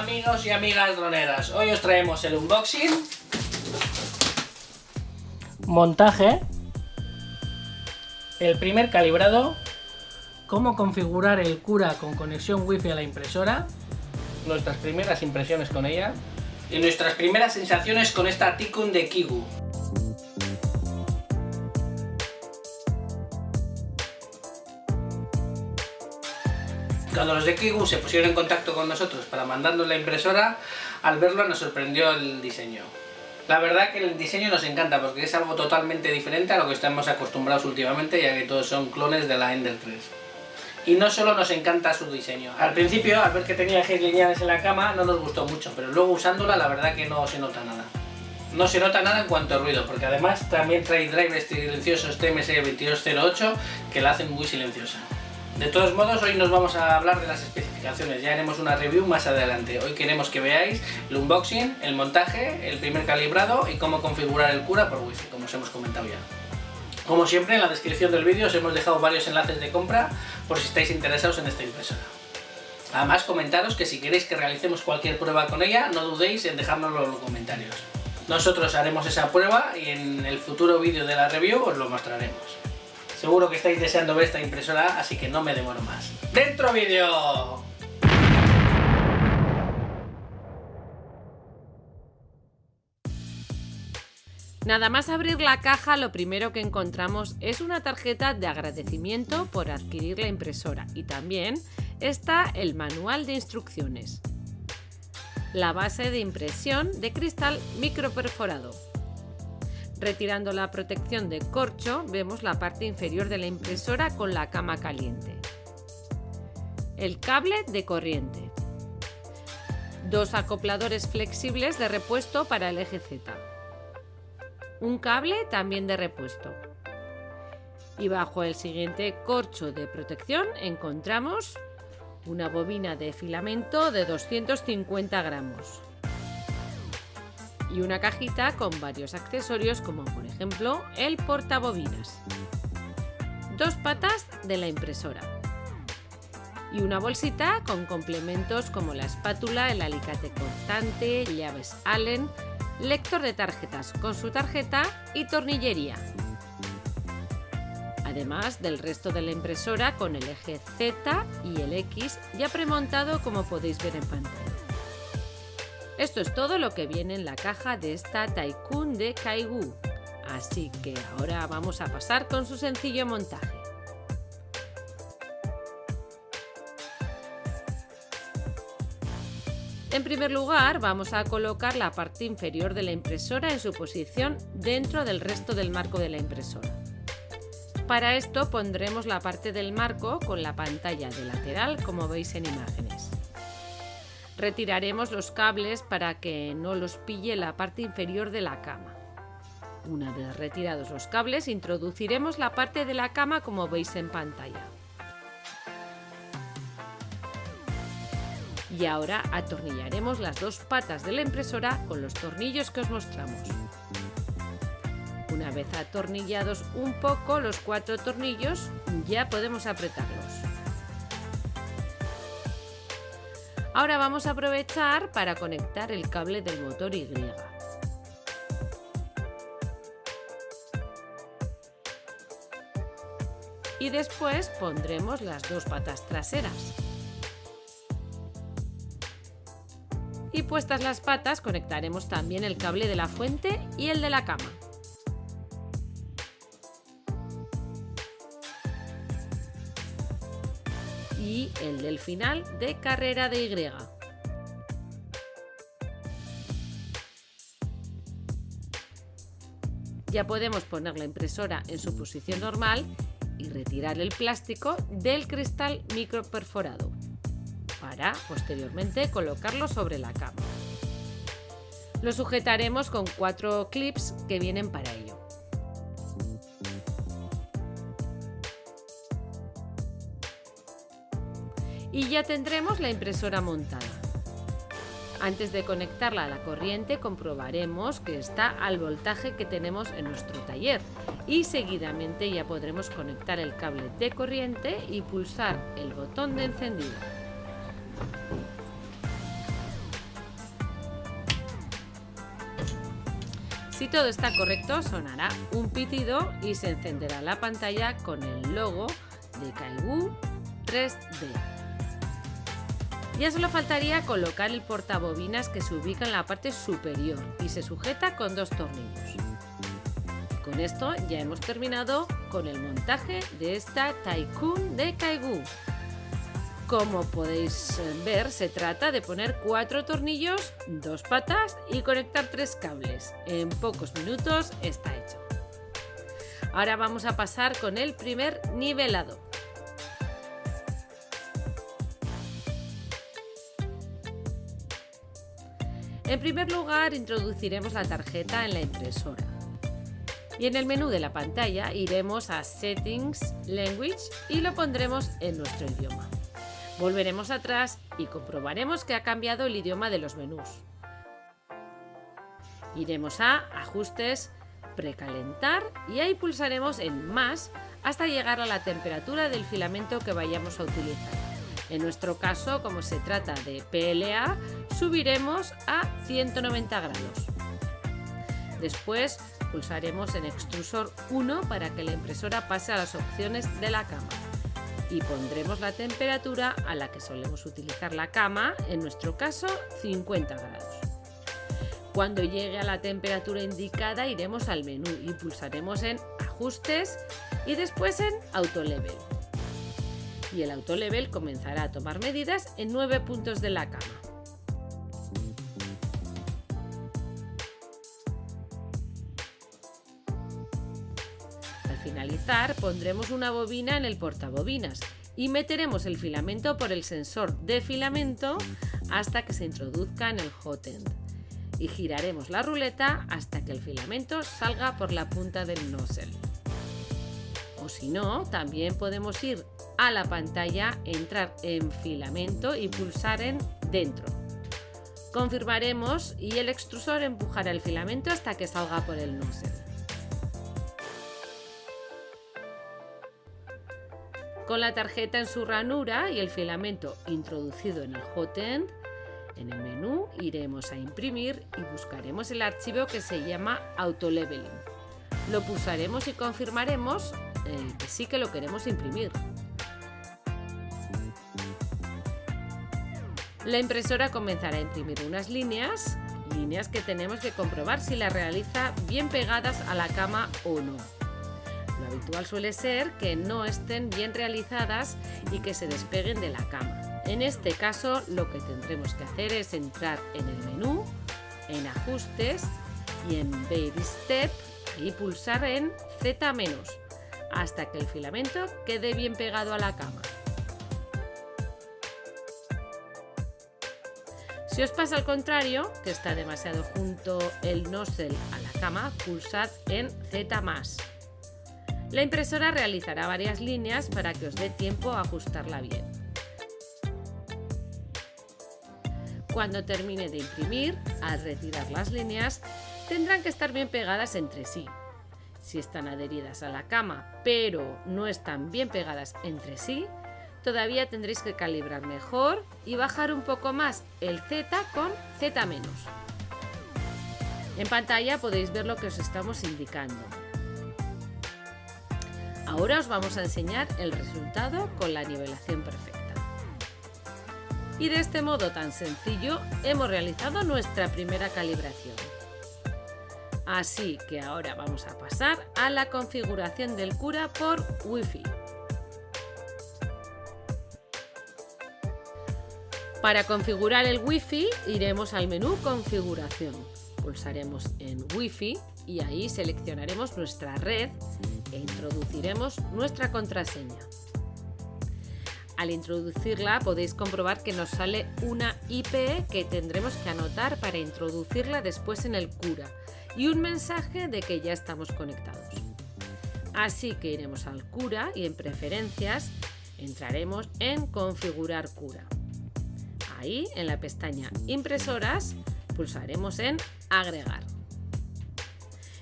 amigos y amigas droneras, hoy os traemos el unboxing, montaje, el primer calibrado, cómo configurar el Cura con conexión wifi a la impresora, nuestras primeras impresiones con ella y nuestras primeras sensaciones con esta Tikun de Kigu. Cuando los de Kigu se pusieron en contacto con nosotros para mandarnos la impresora, al verlo nos sorprendió el diseño. La verdad que el diseño nos encanta porque es algo totalmente diferente a lo que estamos acostumbrados últimamente, ya que todos son clones de la Ender 3. Y no solo nos encanta su diseño. Al principio, al ver que tenía ejes lineales en la cama, no nos gustó mucho, pero luego usándola la verdad que no se nota nada. No se nota nada en cuanto a ruido, porque además también trae drivers silenciosos TMS2208 que la hacen muy silenciosa. De todos modos, hoy nos vamos a hablar de las especificaciones, ya haremos una review más adelante. Hoy queremos que veáis el unboxing, el montaje, el primer calibrado y cómo configurar el Cura por wifi, como os hemos comentado ya. Como siempre, en la descripción del vídeo os hemos dejado varios enlaces de compra por si estáis interesados en esta impresora. Además, comentaros que si queréis que realicemos cualquier prueba con ella, no dudéis en dejárnoslo en los comentarios. Nosotros haremos esa prueba y en el futuro vídeo de la review os lo mostraremos. Seguro que estáis deseando ver esta impresora, así que no me demoro más. ¡Dentro vídeo! Nada más abrir la caja, lo primero que encontramos es una tarjeta de agradecimiento por adquirir la impresora y también está el manual de instrucciones. La base de impresión de cristal microperforado. Retirando la protección de corcho, vemos la parte inferior de la impresora con la cama caliente. El cable de corriente. Dos acopladores flexibles de repuesto para el eje Z. Un cable también de repuesto. Y bajo el siguiente corcho de protección encontramos una bobina de filamento de 250 gramos. Y una cajita con varios accesorios como por ejemplo el portabobinas. Dos patas de la impresora. Y una bolsita con complementos como la espátula, el alicate cortante, llaves Allen, lector de tarjetas con su tarjeta y tornillería. Además del resto de la impresora con el eje Z y el X ya premontado como podéis ver en pantalla. Esto es todo lo que viene en la caja de esta Tikun de Kigu. Así que ahora vamos a pasar con su sencillo montaje. En primer lugar, vamos a colocar la parte inferior de la impresora en su posición dentro del resto del marco de la impresora. Para esto pondremos la parte del marco con la pantalla de lateral, como veis en imágenes. Retiraremos los cables para que no los pille la parte inferior de la cama. Una vez retirados los cables, introduciremos la parte de la cama como veis en pantalla. Y ahora atornillaremos las dos patas de la impresora con los tornillos que os mostramos. Una vez atornillados un poco los 4 tornillos, ya podemos apretarlos. Ahora vamos a aprovechar para conectar el cable del motor Y. Y después pondremos las dos patas traseras. Y puestas las patas conectaremos también el cable de la fuente y el de la cama. Y el del final de carrera de Y. Ya podemos poner la impresora en su posición normal y retirar el plástico del cristal microperforado para posteriormente colocarlo sobre la cama. Lo sujetaremos con 4 clips que vienen para ello. Y ya tendremos la impresora montada. Antes de conectarla a la corriente comprobaremos que está al voltaje que tenemos en nuestro taller y seguidamente ya podremos conectar el cable de corriente y pulsar el botón de encendido. Si todo está correcto, sonará un pitido y se encenderá la pantalla con el logo de Kaigu 3D. Ya solo faltaría colocar el portabobinas que se ubica en la parte superior y se sujeta con 2 tornillos. Con esto ya hemos terminado con el montaje de esta Tycoon de Kaigu. Como podéis ver, se trata de poner 4 tornillos, 2 patas y conectar 3 cables. En pocos minutos está hecho. Ahora vamos a pasar con el primer nivelado. En primer lugar, introduciremos la tarjeta en la impresora. Y en el menú de la pantalla iremos a Settings, Language y lo pondremos en nuestro idioma. Volveremos atrás y comprobaremos que ha cambiado el idioma de los menús. Iremos a Ajustes, Precalentar y ahí pulsaremos en Más hasta llegar a la temperatura del filamento que vayamos a utilizar. En nuestro caso, como se trata de PLA, subiremos a 190 grados. Después pulsaremos en Extrusor 1 para que la impresora pase a las opciones de la cama. Y pondremos la temperatura a la que solemos utilizar la cama, en nuestro caso 50 grados. Cuando llegue a la temperatura indicada iremos al menú y pulsaremos en Ajustes y después en Auto Level. Y el Auto Level comenzará a tomar medidas en 9 puntos de la cama. Al finalizar pondremos una bobina en el portabobinas y meteremos el filamento por el sensor de filamento hasta que se introduzca en el hot end y giraremos la ruleta hasta que el filamento salga por la punta del nozzle. O si no, también podemos ir a la pantalla, entrar en filamento y pulsar en Dentro. Confirmaremos y el extrusor empujará el filamento hasta que salga por el nozzle. Con la tarjeta en su ranura y el filamento introducido en el hot end, en el menú iremos a Imprimir y buscaremos el archivo que se llama Auto Leveling. Lo pulsaremos y confirmaremos que sí que lo queremos imprimir. La impresora comenzará a imprimir unas líneas que tenemos que comprobar si las realiza bien pegadas a la cama o no. Lo habitual suele ser que no estén bien realizadas y que se despeguen de la cama. En este caso, lo que tendremos que hacer es entrar en el menú, en Ajustes y en Baby Step y pulsar en Z- hasta que el filamento quede bien pegado a la cama. Si os pasa al contrario, que está demasiado junto el nozzle a la cama, pulsad en Z+. La impresora realizará varias líneas para que os dé tiempo a ajustarla bien. Cuando termine de imprimir, al retirar las líneas, tendrán que estar bien pegadas entre sí. Si están adheridas a la cama, pero no están bien pegadas entre sí, todavía tendréis que calibrar mejor y bajar un poco más el Z con Z-. En pantalla podéis ver lo que os estamos indicando. Ahora os vamos a enseñar el resultado con la nivelación perfecta. Y de este modo tan sencillo hemos realizado nuestra primera calibración. Así que ahora vamos a pasar a la configuración del Cura por Wi-Fi. Para configurar el Wi-Fi iremos al menú Configuración. Pulsaremos en Wi-Fi y ahí seleccionaremos nuestra red e introduciremos nuestra contraseña. Al introducirla podéis comprobar que nos sale una IP que tendremos que anotar para introducirla después en el Cura y un mensaje de que ya estamos conectados. Así que iremos al Cura y en Preferencias entraremos en Configurar Cura. Ahí, en la pestaña Impresoras, pulsaremos en Agregar.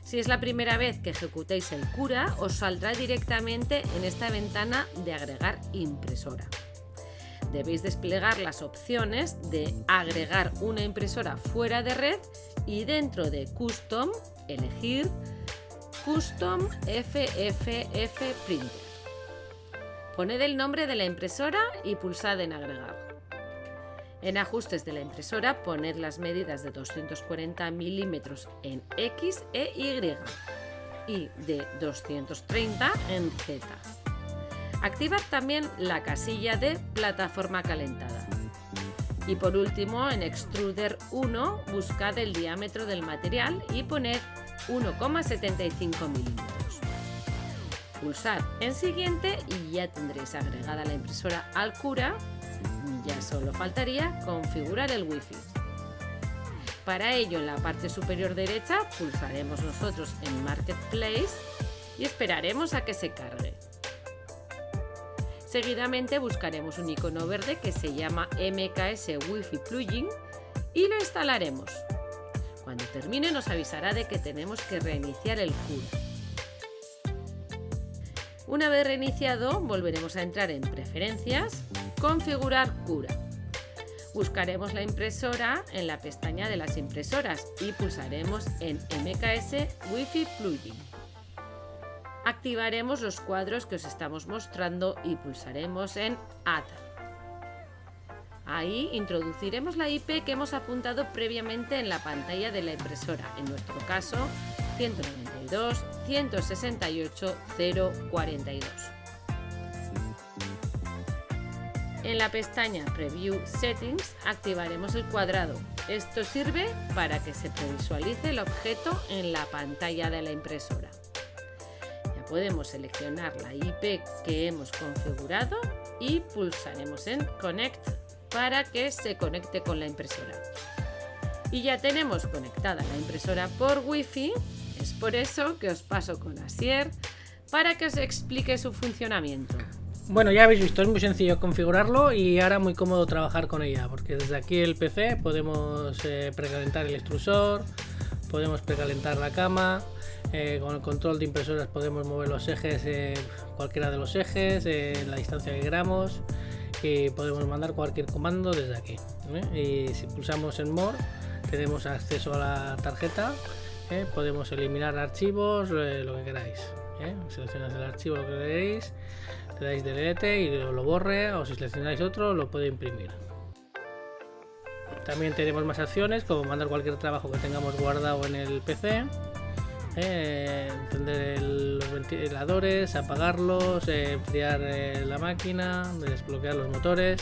Si es la primera vez que ejecutáis el Cura, os saldrá directamente en esta ventana de Agregar impresora. Debéis desplegar las opciones de agregar una impresora fuera de red y dentro de Custom elegir Custom FFF Printer. Poned el nombre de la impresora y pulsad en agregar. En ajustes de la impresora poned las medidas de 240 milímetros en X e Y y de 230 en Z. Activad también la casilla de plataforma calentada. Y por último, en Extruder 1 buscad el diámetro del material y poned 1,75 milímetros. Pulsad en siguiente y ya tendréis agregada la impresora al Cura. Ya solo faltaría configurar el Wi-Fi. Para ello, en la parte superior derecha pulsaremos nosotros en Marketplace y esperaremos a que se cargue. Seguidamente buscaremos un icono verde que se llama MKS Wi-Fi Plugin y lo instalaremos. Cuando termine nos avisará de que tenemos que reiniciar el Cura. Una vez reiniciado, volveremos a entrar en Preferencias, Configurar Cura. Buscaremos la impresora en la pestaña de las impresoras y pulsaremos en MKS Wi-Fi Plugin. Activaremos los cuadros que os estamos mostrando y pulsaremos en Add. Ahí introduciremos la IP que hemos apuntado previamente en la pantalla de la impresora, en nuestro caso 192.168.042. En la pestaña Preview Settings activaremos el cuadrado. Esto sirve para que se previsualice el objeto en la pantalla de la impresora. Ya podemos seleccionar la IP que hemos configurado y pulsaremos en Connect para que se conecte con la impresora. Y ya tenemos conectada la impresora por Wi-Fi. Es por eso que os paso con Asier para que os explique su funcionamiento. Bueno, ya habéis visto, es muy sencillo configurarlo y ahora muy cómodo trabajar con ella, porque desde aquí el PC podemos precalentar el extrusor, podemos precalentar la cama, con el control de impresoras podemos mover los ejes, cualquiera de los ejes, la distancia que queramos, y podemos mandar cualquier comando desde aquí, y si pulsamos en More tenemos acceso a la tarjeta, podemos eliminar archivos, lo que queráis, seleccionáis el archivo lo que queréis, le dais delete y lo borre, o si seleccionáis otro lo puede imprimir. También tenemos más acciones como mandar cualquier trabajo que tengamos guardado en el PC, encender los ventiladores, apagarlos, enfriar la máquina, desbloquear los motores.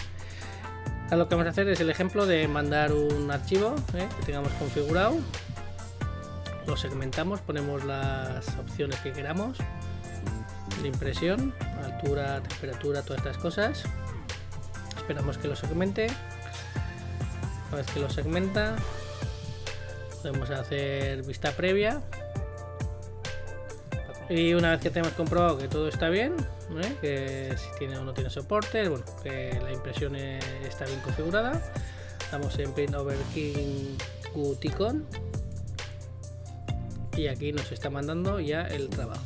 Ahora lo que vamos a hacer es el ejemplo de mandar un archivo que tengamos configurado, lo segmentamos, ponemos las opciones que queramos de impresión, altura, temperatura, todas estas cosas. Esperamos que lo segmente. Una vez que lo segmenta, podemos hacer vista previa. Y una vez que tenemos comprobado que todo está bien, que si tiene o no tiene soporte, bueno, que la impresión está bien configurada, damos en Print Over King Icon y aquí nos está mandando ya el trabajo.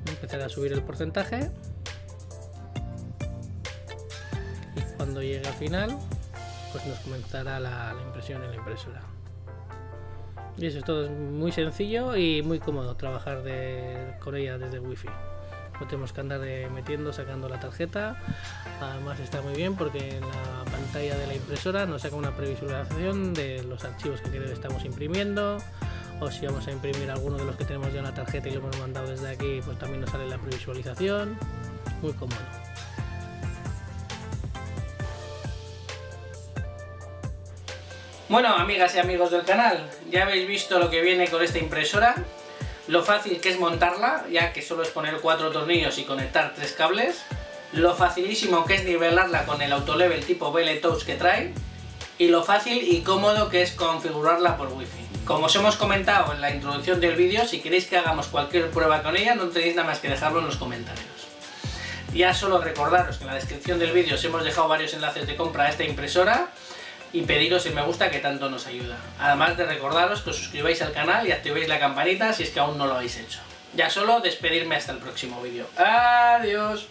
Empezar a subir el porcentaje y cuando llegue al final pues nos comenzará la impresión en la impresora. Y eso es todo, es muy sencillo y muy cómodo trabajar con ella desde Wi-Fi. No tenemos que andar metiendo, sacando la tarjeta. Además está muy bien porque en la pantalla de la impresora nos saca una previsualización de los archivos que estamos imprimiendo, o si vamos a imprimir alguno de los que tenemos ya en la tarjeta y lo hemos mandado desde aquí, pues también nos sale la previsualización. Muy cómodo. Bueno, amigas y amigos del canal, ya habéis visto lo que viene con esta impresora, lo fácil que es montarla, ya que solo es poner 4 tornillos y conectar 3 cables, lo facilísimo que es nivelarla con el autolevel tipo BLTouch que trae, y lo fácil y cómodo que es configurarla por Wi-Fi. Como os hemos comentado en la introducción del vídeo, si queréis que hagamos cualquier prueba con ella, no tenéis nada más que dejarlo en los comentarios. Ya solo recordaros que en la descripción del vídeo os hemos dejado varios enlaces de compra a esta impresora, y pediros el me gusta que tanto nos ayuda. Además de recordaros que os suscribáis al canal y activéis la campanita si es que aún no lo habéis hecho. Ya solo despedirme hasta el próximo vídeo. ¡Adiós!